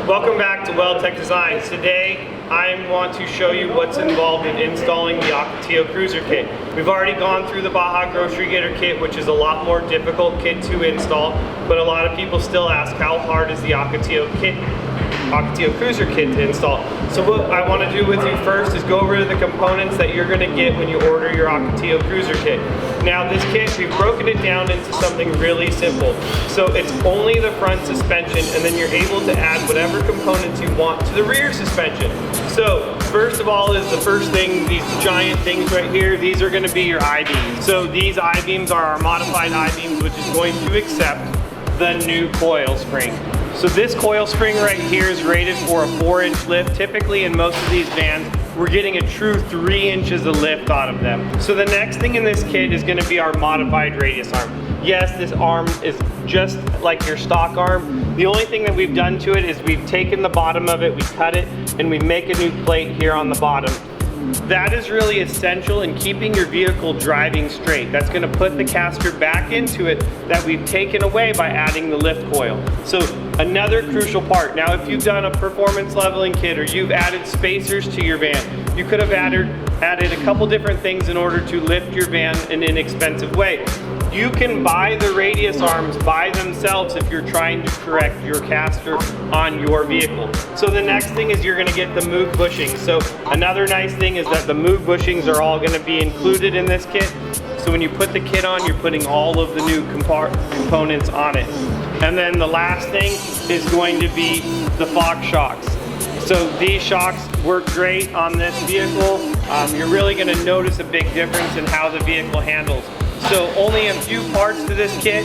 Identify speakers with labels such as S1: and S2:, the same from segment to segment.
S1: Welcome back to WeldTec Designs. Today I want to show you what's involved in installing the Ocotillo Cruiser Kit. We've already gone through the Baja Grocery Getter Kit, which is a lot more difficult kit to install, but a lot of people still ask how hard is the Ocotillo Cruiser Kit to install. So what I want to do with you first is go over the components that you're going to get when you order your Ocotillo Cruiser Kit. Now this kit, we've broken it down into something really simple. So it's only the front suspension, and then you're able to add whatever components you want to the rear suspension. So first of all is the first thing, these giant things right here, these are going to be your I-beams. So these I-beams are our modified I-beams, which is going to accept the new coil spring. So this coil spring right here is rated for a 4-inch lift. Typically in most of these vans, we're getting a true 3 inches of lift out of them. So the next thing in this kit is going to be our modified radius arm. Yes, this arm is just like your stock arm. The only thing that we've done to it is we've taken the bottom of it, we cut it, and we make a new plate here on the bottom. That is really essential in keeping your vehicle driving straight. That's going to put the caster back into it that we've taken away by adding the lift coil. So another crucial part. Now if you've done a performance leveling kit or you've added spacers to your van, you could have added a couple different things in order to lift your van in an inexpensive way. You can buy the radius arms by themselves if you're trying to correct your caster on your vehicle. So the next thing is you're going to get the move bushings. So another nice thing is that the move bushings are all going to be included in this kit. So when you put the kit on, you're putting all of the new components on it. And then the last thing is going to be the Fox shocks. So these shocks work great on this vehicle. You're really going to notice a big difference in how the vehicle handles. So only a few parts to this kit.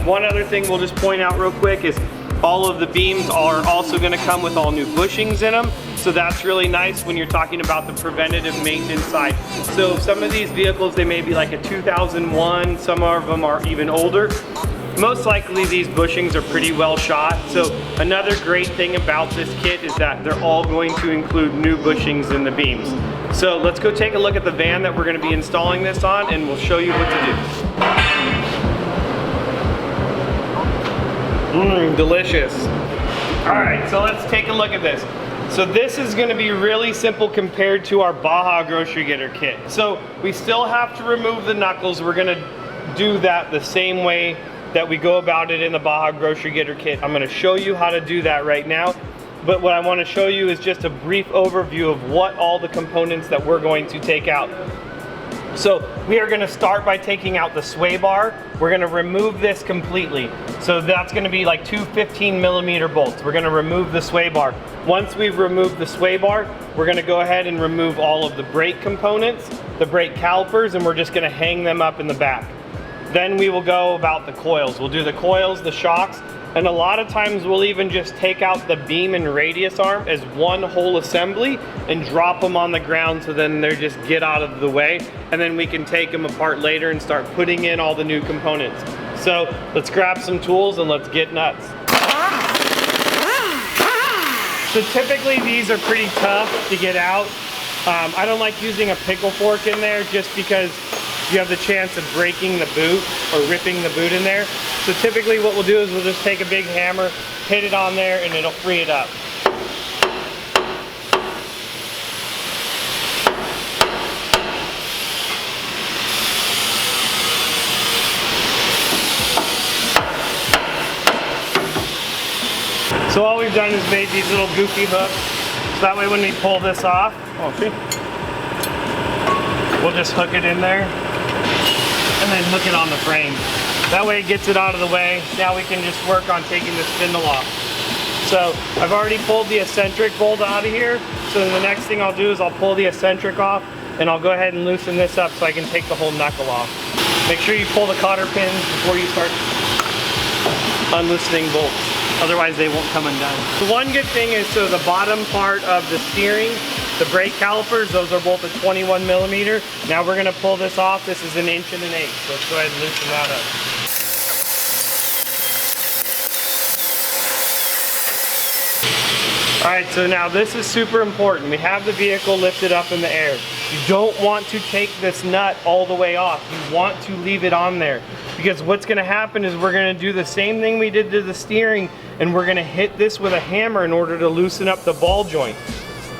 S1: One other thing we'll just point out real quick is all of the beams are also going to come with all new bushings in them. So that's really nice when you're talking about the preventative maintenance side. So some of these vehicles, they may be like a 2001, some of them are even older. Most likely these bushings are pretty well shot. So another great thing about this kit is that they're all going to include new bushings in the beams. So let's go take a look at the van that we're going to be installing this on, and we'll show you what to do. Delicious. All right, so let's take a look at this. So this is going to be really simple compared to our Baja Grocery Getter Kit. So we still have to remove the knuckles. We're going to do that the same way that we go about it in the Baja Grocery Getter Kit. I'm going to show you how to do that right now. But what I want to show you is just a brief overview of what all the components that we're going to take out. So we are going to start by taking out the sway bar. We're going to remove this completely. So that's going to be like two 15mm bolts. We're going to remove the sway bar. Once we've removed the sway bar, we're going to go ahead and remove all of the brake components, the brake calipers, and we're just going to hang them up in the back. Then we will go about the coils. We'll do the coils, the shocks, and a lot of times we'll even just take out the beam and radius arm as one whole assembly and drop them on the ground so then they just get out of the way, and then we can take them apart later and start putting in all the new components. So let's grab some tools and let's get nuts. So typically these are pretty tough to get out. I don't like using a pickle fork in there just because you have the chance of breaking the boot or ripping the boot in there. So typically what we'll do is we'll just take a big hammer, hit it on there, and it'll free it up. So all we've done is made these little goofy hooks. So that way when we pull this off, we'll just hook it in there and then hook it on the frame. That way it gets it out of the way. Now we can just work on taking the spindle off. So I've already pulled the eccentric bolt out of here. So the next thing I'll do is I'll pull the eccentric off, and I'll go ahead and loosen this up so I can take the whole knuckle off. Make sure you pull the cotter pins before you start unloosening bolts. Otherwise they won't come undone. The one good thing is, so the bottom part of the steering, the brake calipers, those are both at 21mm. Now we're going to pull this off. This is 1 1/8 inches. So let's go ahead and loosen that up. All right, so now this is super important. We have the vehicle lifted up in the air. You don't want to take this nut all the way off. You want to leave it on there, because what's gonna happen is we're gonna do the same thing we did to the steering, and we're gonna hit this with a hammer in order to loosen up the ball joint.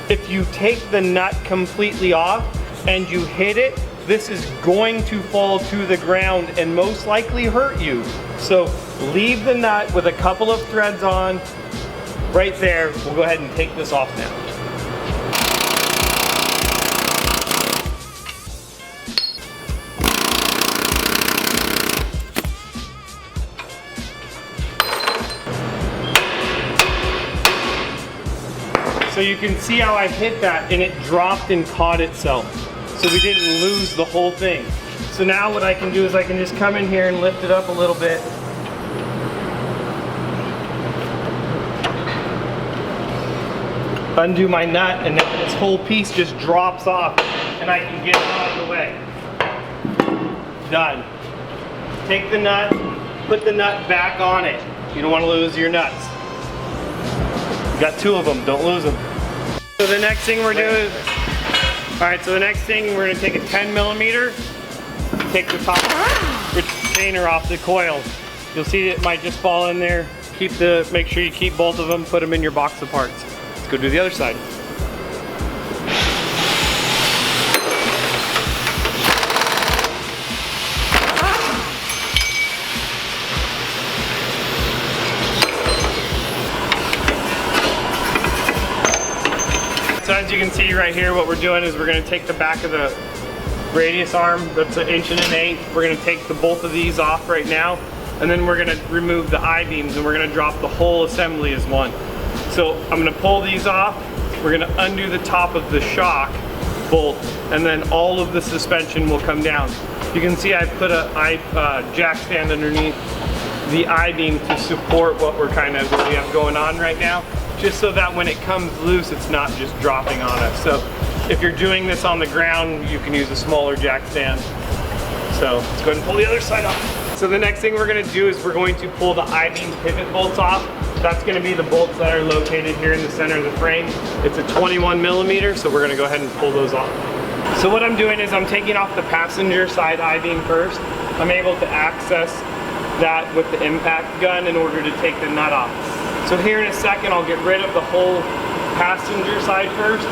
S1: If you take the nut completely off and you hit it, this is going to fall to the ground and most likely hurt you. So leave the nut with a couple of threads on right there. We'll go ahead and take this off now. So you can see how I hit that and it dropped and caught itself. So we didn't lose the whole thing. So now what I can do is I can just come in here and lift it up a little bit. Undo my nut, and then this whole piece just drops off and I can get it out of the way. Done. Take the nut, put the nut back on it. You don't want to lose your nuts. You got 2 of them, don't lose them. So the next thing we're doing, so the next thing we're gonna take a 10mm, take the top retainer off the coil. You'll see it might just fall in there. Make sure you keep both of them, put them in your box of parts. Let's go do the other side. So as you can see right here, what we're doing is we're going to take the back of the radius arm, that's 1 1/8 inch. We're going to take both of these off right now, and then we're going to remove the I-beams, and we're going to drop the whole assembly as one. So I'm going to pull these off, we're going to undo the top of the shock bolt, and then all of the suspension will come down. You can see I put a jack stand underneath the I-beam to support what we have going on right now, just so that when it comes loose, it's not just dropping on us. So if you're doing this on the ground, you can use a smaller jack stand. So let's go ahead and pull the other side off. So the next thing we're gonna do is we're going to pull the I-beam pivot bolts off. That's gonna be the bolts that are located here in the center of the frame. It's a 21mm, so we're gonna go ahead and pull those off. So what I'm doing is I'm taking off the passenger side I-beam first. I'm able to access that with the impact gun in order to take the nut off. So here in a second, I'll get rid of the whole passenger side first.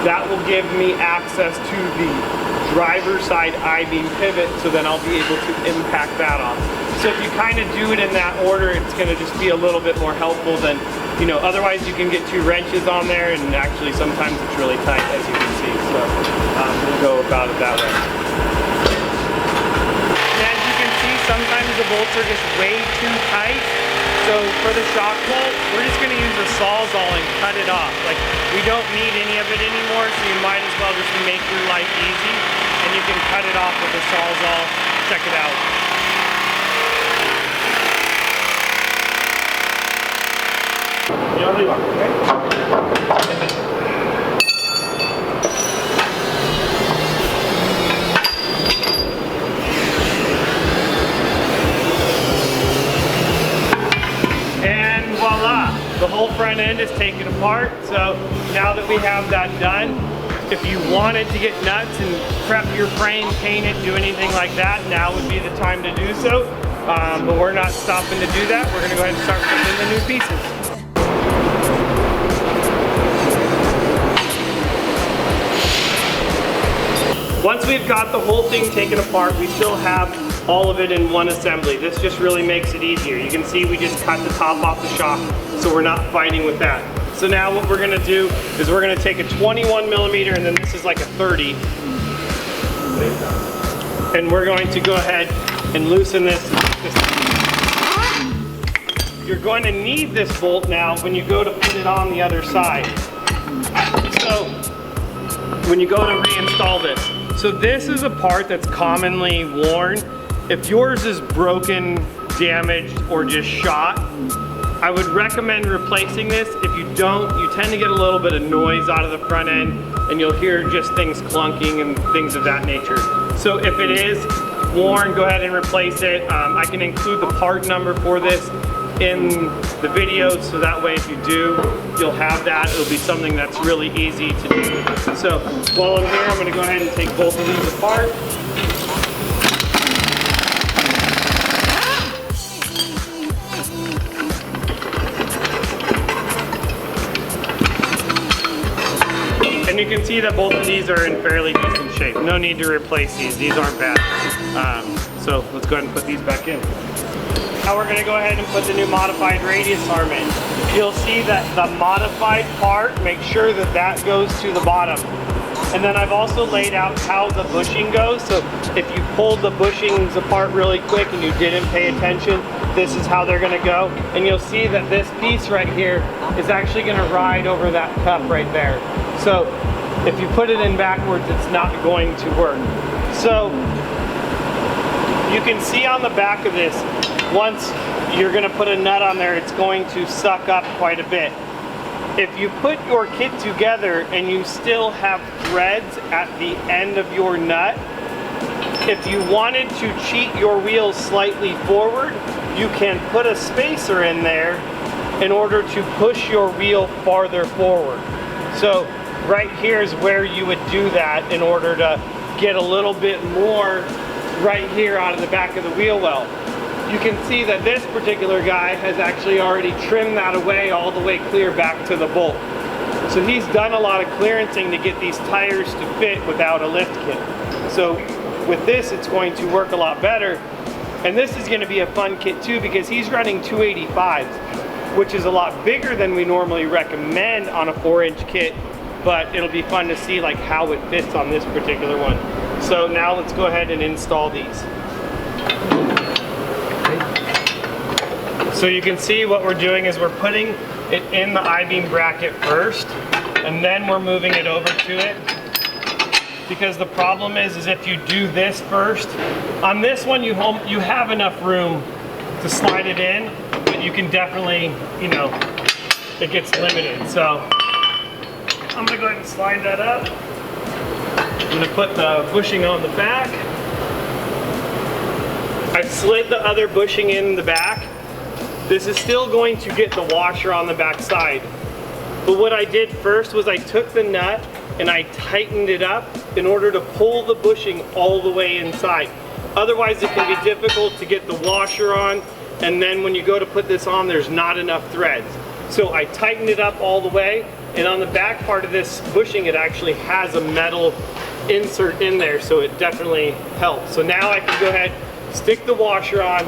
S1: That will give me access to the driver's side I-beam pivot, so then I'll be able to impact that off. So if you kind of do it in that order, it's going to just be a little bit more helpful than, otherwise you can get 2 wrenches on there, and actually sometimes it's really tight, as you can see. So we'll go about it that way. And as you can see, sometimes the bolts are just way too tight. So for the shock bolt, we're just going to use a Sawzall and cut it off. Like, we don't need any of it anymore, so you might as well just make your life easy, and you can cut it off with a Sawzall. Check it out. Okay? The whole front end is taken apart. So now that we have that done, if you wanted to get nuts and prep your frame, paint it, do anything like that, now would be the time to do so. But we're not stopping to do that. We're gonna go ahead and start putting in the new pieces. Once we've got the whole thing taken apart, we still have all of it in one assembly. This just really makes it easier. You can see we just cut the top off the shock, so we're not fighting with that. So now what we're gonna do is we're gonna take a 21mm, and then this is like a 30. And we're going to go ahead and loosen this. You're going to need this bolt now when you go to put it on the other side. So when you go to reinstall this. So this is a part that's commonly worn. If yours is broken, damaged, or just shot, I would recommend replacing this. If you don't, you tend to get a little bit of noise out of the front end, and you'll hear just things clunking and things of that nature. So if it is worn, go ahead and replace it. I can include the part number for this in the video, so that way if you do, you'll have that. It'll be something that's really easy to do. So while I'm here, I'm going to go ahead and take both of these apart. And you can see that both of these are in fairly decent shape. No need to replace these. These aren't bad. So let's go ahead and put these back in. Now we're going to go ahead and put the new modified radius arm in. You'll see that the modified part, make sure that that goes to the bottom. And then I've also laid out how the bushing goes. So if you pulled the bushings apart really quick and you didn't pay attention, this is how they're going to go. And you'll see that this piece right here is actually going to ride over that cup right there. So if you put it in backwards, it's not going to work. So you can see on the back of this, once you're going to put a nut on there, it's going to suck up quite a bit. If you put your kit together and you still have threads at the end of your nut, if you wanted to cheat your wheels slightly forward, you can put a spacer in there in order to push your wheel farther forward. So right here is where you would do that in order to get a little bit more right here out of the back of the wheel well. You can see that this particular guy has actually already trimmed that away all the way clear back to the bolt. So he's done a lot of clearancing to get these tires to fit without a lift kit. So with this, it's going to work a lot better. And this is going to be a fun kit too, because he's running 285s, which is a lot bigger than we normally recommend on a 4-inch kit, but it'll be fun to see like how it fits on this particular one. So now let's go ahead and install these. So you can see what we're doing is we're putting it in the I-beam bracket first, and then we're moving it over to it. Because the problem is if you do this first, on this one you have enough room to slide it in, but you can definitely, you know, it gets limited. So I'm gonna go ahead and slide that up. I'm gonna put the bushing on the back. I've slid the other bushing in the back. This is still going to get the washer on the back side. But what I did first was I took the nut and I tightened it up in order to pull the bushing all the way inside. Otherwise it can be difficult to get the washer on, and then when you go to put this on, there's not enough threads. So I tightened it up all the way, and on the back part of this bushing, it actually has a metal insert in there, so it definitely helps. So now I can go ahead, stick the washer on,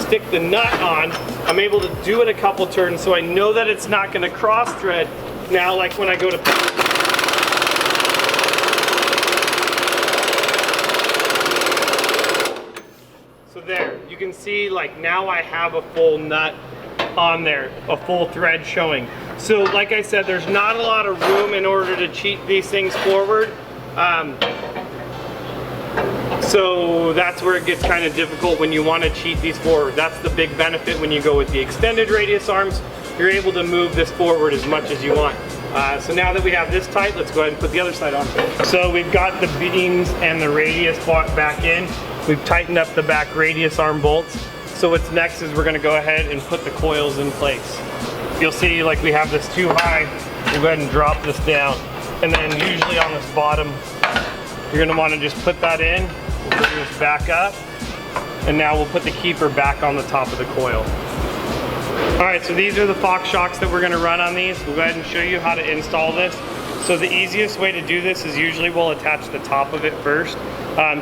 S1: stick the nut on. I'm able to do it a couple turns, so I know that it's not going to cross thread. Now, like when I go to so there, you can see like now I have a full nut on there, a full thread showing. So like I said, there's not a lot of room in order to cheat these things forward. So that's where it gets kind of difficult when you want to cheat these forward. That's the big benefit when you go with the extended radius arms. You're able to move this forward as much as you want. So now that we have this tight, let's go ahead and put the other side on. So we've got the beams and the radius back in. We've tightened up the back radius arm bolts. So what's next is we're going to go ahead and put the coils in place. You'll see like we have this too high. We'll go ahead and drop this down. And then usually on this bottom, you're going to want to just put that in. We'll put this back up. And now we'll put the keeper back on the top of the coil. Alright, so these are the Fox shocks that we're going to run on these. We'll go ahead and show you how to install this. So the easiest way to do this is usually we'll attach the top of it first.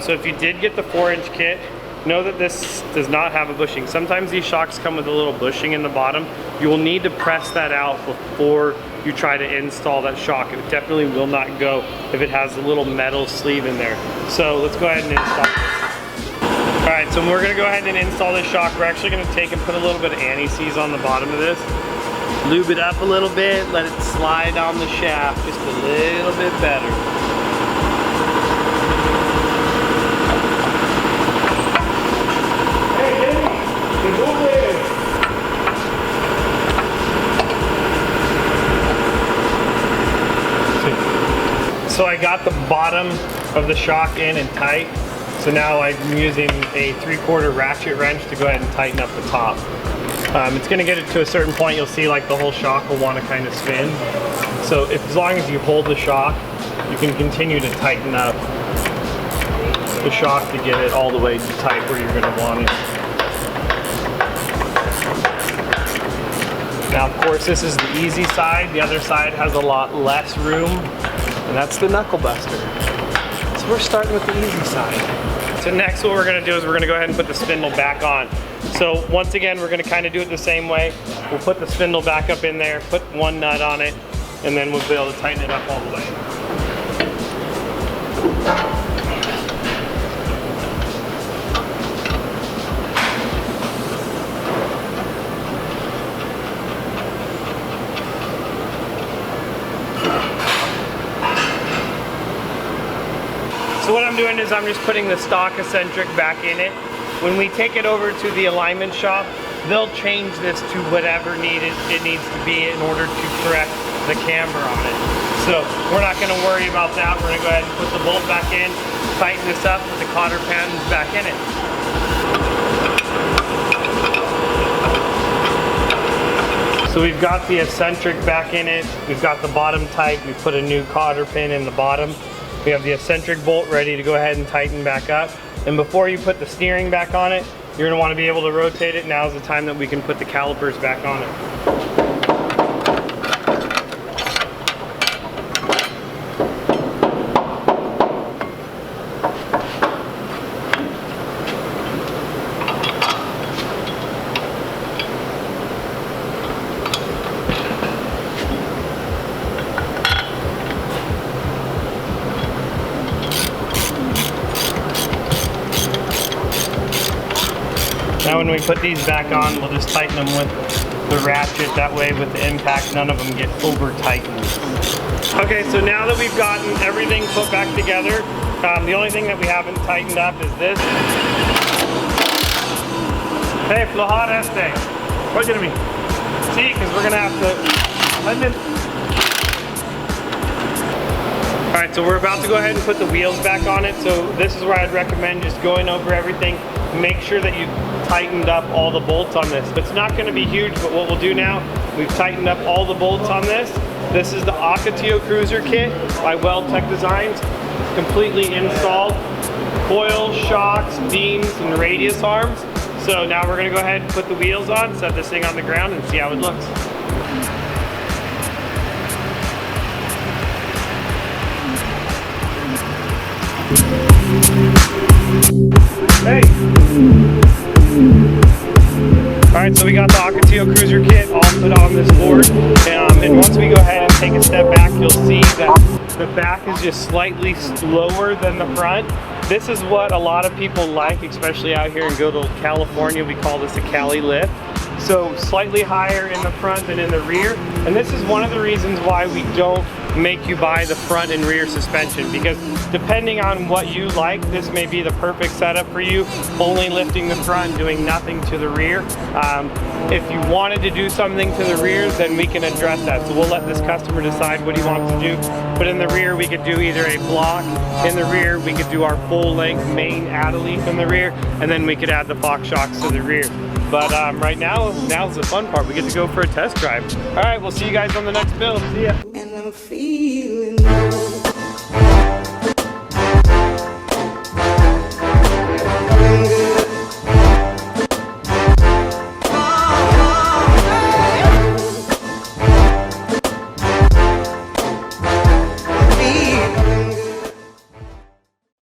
S1: So if you did get the 4-inch kit, know that this does not have a bushing. Sometimes these shocks come with a little bushing in the bottom. You will need to press that out before you try to install that shock. It definitely will not go if it has a little metal sleeve in there. So let's go ahead and install this. Alright, so we're going to go ahead and install this shock. We're actually going to take and put a little bit of anti-seize on the bottom of this. Lube it up a little bit, let it slide on the shaft just a little bit better. Hey, Danny, get over there. So I got the bottom of the shock in and tight. So now I'm using a 3/4 ratchet wrench to go ahead and tighten up the top. It's going to get it to a certain point, you'll see like the whole shock will want to kind of spin. So as long as you hold the shock, you can continue to tighten up the shock to get it all the way to tight where you're going to want it. Now of course this is the easy side, the other side has a lot less room, and that's the knuckle buster. So we're starting with the easy side. So next what we're going to do is we're going to go ahead and put the spindle back on. So once again we're going to kind of do it the same way. We'll put the spindle back up in there, put one nut on it, and then we'll be able to tighten it up all the way. So what I'm doing is I'm just putting the stock eccentric back in it. When we take it over to the alignment shop, they'll change this to whatever it needs to be in order to correct the camber on it. So we're not going to worry about that. We're going to go ahead and put the bolt back in, tighten this up with the cotter pins back in it. So we've got the eccentric back in it, we've got the bottom tight, we've put a new cotter pin in the bottom. We have the eccentric bolt ready to go ahead and tighten back up. And before you put the steering back on it, you're going to want to be able to rotate it. Now's the time that we can put the calipers back on it. Now when we put these back on, we'll just tighten them with the ratchet. That way with the impact, none of them get over tightened. Okay, so now that we've gotten everything put back together, the only thing that we haven't tightened up is this. Hey, flojar este. What's gonna be? See, because we're gonna have to. Alright, so we're about to go ahead and put the wheels back on it. So this is where I'd recommend just going over everything. Make sure that you tightened up all the bolts on this. It's not going to be huge, but what we'll do now, we've tightened up all the bolts on this. This is the Ocotillo Cruiser Kit by WeldTec Designs. Completely installed. Coil, shocks, beams, and radius arms. So now we're going to go ahead and put the wheels on, set this thing on the ground, and see how it looks. Hey! Alright, so we got the Ocotillo Cruiser Kit all put on this board, and once we go ahead and take a step back, you'll see that the back is just slightly lower than the front. This is what a lot of people like, especially out here in good old California. We call this a Cali lift. So slightly higher in the front than in the rear, and this is one of the reasons why we don't make you buy the front and rear suspension, because depending on what you like, this may be the perfect setup for you, only lifting the front, doing nothing to the rear. If you wanted to do something to the rear, then we can address that. So we'll let this customer decide what he wants to do. But in the rear, we could do either a block. In the rear, we could do our full length main add-a-leaf in the rear, and then we could add the Fox shocks to the rear. But right now's the fun part. We get to go for a test drive. All right, we'll see you guys on the next build. See ya.